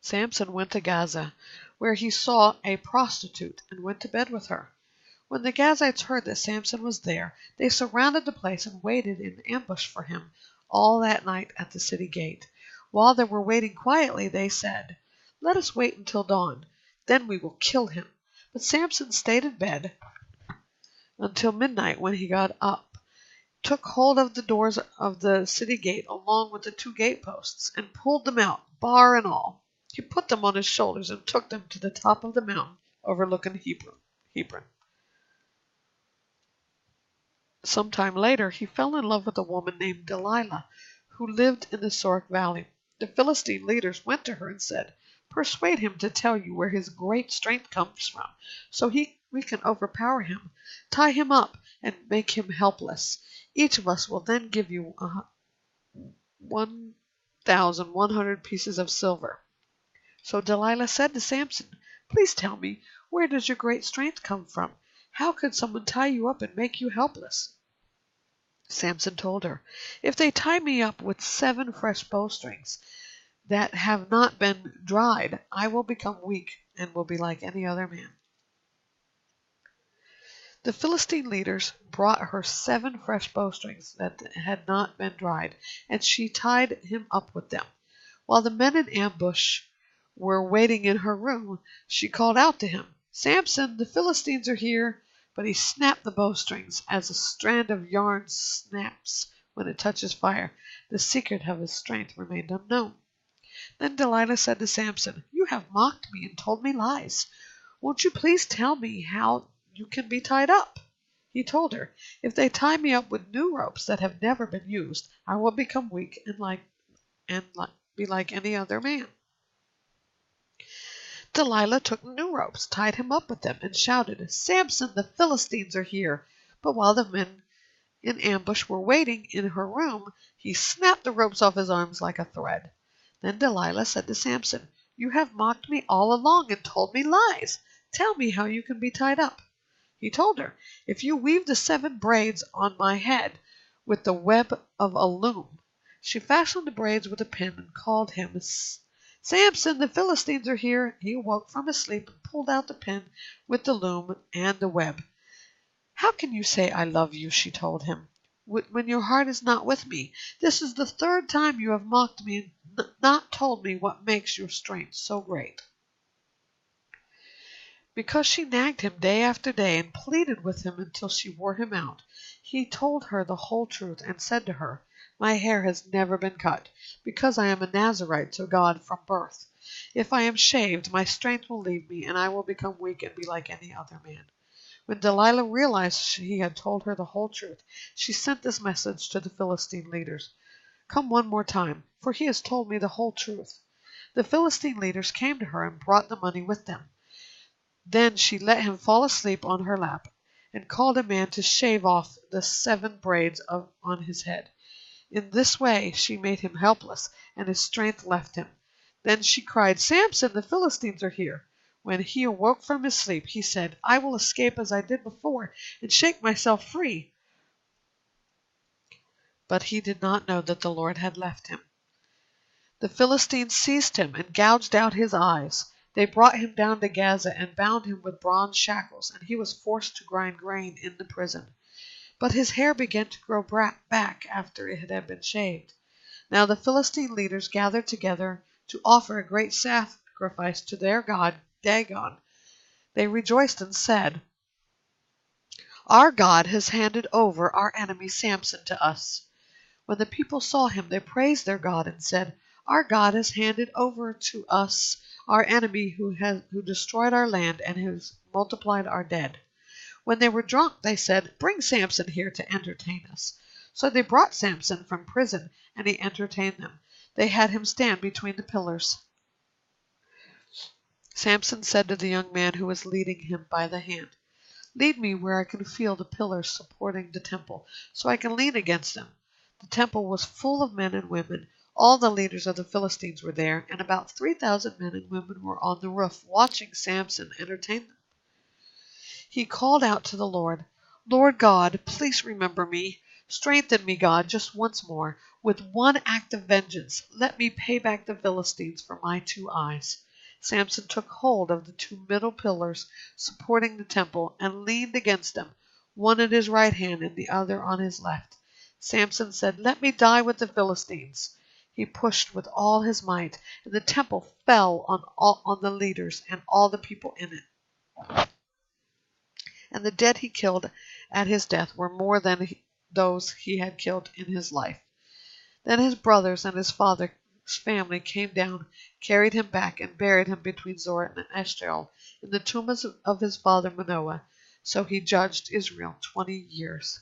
Samson went to Gaza, where he saw a prostitute and went to bed with her. When the Gazites heard that Samson was there, they surrounded the place and waited in ambush for him all that night at the city gate. While they were waiting quietly, they said, "Let us wait until dawn, then we will kill him." But Samson stayed in bed until midnight, when he got up, took hold of the doors of the city gate along with the two gateposts, and pulled them out, bar and all. He put them on his shoulders and took them to the top of the mountain overlooking Hebron. Some time later, he fell in love with a woman named Delilah, who lived in the Sorek Valley. The Philistine leaders went to her and said, "Persuade him to tell you where his great strength comes from, so we can overpower him. Tie him up and make him helpless. Each of us will then give you 1,100 pieces of silver." So Delilah said to Samson, "Please tell me, where does your great strength come from? How could someone tie you up and make you helpless?" Samson told her, "If they tie me up with 7 fresh bowstrings that have not been dried, I will become weak and will be like any other man." The Philistine leaders brought her 7 fresh bowstrings that had not been dried, and she tied him up with them. While the men in ambush were waiting in her room, she called out to him, "Samson, the Philistines are here." But he snapped the bowstrings as a strand of yarn snaps when it touches fire. The secret of his strength remained unknown. Then Delilah said to Samson, "You have mocked me and told me lies. Won't you please tell me how you can be tied up?" He told her, "If they tie me up with new ropes that have never been used, I will become weak and be like any other man." Delilah took new ropes, tied him up with them, and shouted, "Samson, the Philistines are here." But while the men in ambush were waiting in her room, he snapped the ropes off his arms like a thread. Then Delilah said to Samson, "You have mocked me all along and told me lies. Tell me how you can be tied up." He told her, "If you weave the 7 braids on my head with the web of a loom." She fashioned the braids with a pin and called him, "Samson, the Philistines are here." He awoke from his sleep and pulled out the pin with the loom and the web. "How can you say I love you," she told him, "when your heart is not with me? This is the 3rd time you have mocked me and not told me what makes your strength so great." Because she nagged him day after day and pleaded with him until she wore him out, he told her the whole truth and said to her, "My hair has never been cut, because I am a Nazarite to God from birth. If I am shaved, my strength will leave me, and I will become weak and be like any other man." When Delilah realized he had told her the whole truth, she sent this message to the Philistine leaders, "Come one more time, for he has told me the whole truth." The Philistine leaders came to her and brought the money with them. Then she let him fall asleep on her lap, and called a man to shave off the 7 braids on his head. In this way she made him helpless, and his strength left him. Then she cried, "Samson, the Philistines are here." When he awoke from his sleep, he said, "I will escape as I did before, and shake myself free." But he did not know that the Lord had left him. The Philistines seized him and gouged out his eyes. They brought him down to Gaza and bound him with bronze shackles, and he was forced to grind grain in the prison. But his hair began to grow back after it had been shaved. Now the Philistine leaders gathered together to offer a great sacrifice to their god Dagon. They rejoiced and said, "Our God has handed over our enemy Samson to us." When the people saw him, they praised their God and said, "Our God has handed over to us our enemy who destroyed our land and has multiplied our dead." When they were drunk, they said, "Bring Samson here to entertain us." So they brought Samson from prison, and he entertained them. They had him stand between the pillars. Samson said to the young man who was leading him by the hand, "Lead me where I can feel the pillars supporting the temple, so I can lean against them." The temple was full of men and women. All the leaders of the Philistines were there, and about 3,000 men and women were on the roof watching Samson entertain them. He called out to the Lord, "Lord God, please remember me. Strengthen me, God, just once more. With one act of vengeance, let me pay back the Philistines for my 2 eyes. Samson took hold of the 2 middle pillars supporting the temple and leaned against them, one at his right hand and the other on his left. Samson said, "Let me die with the Philistines." He pushed with all his might, and the temple fell on the leaders and all the people in it. And the dead he killed at his death were more than those he had killed in his life. Then his brothers and his father's family came down, carried him back, and buried him between Zorah and Eshtaol in the tomb of his father Manoah. So he judged Israel 20 years.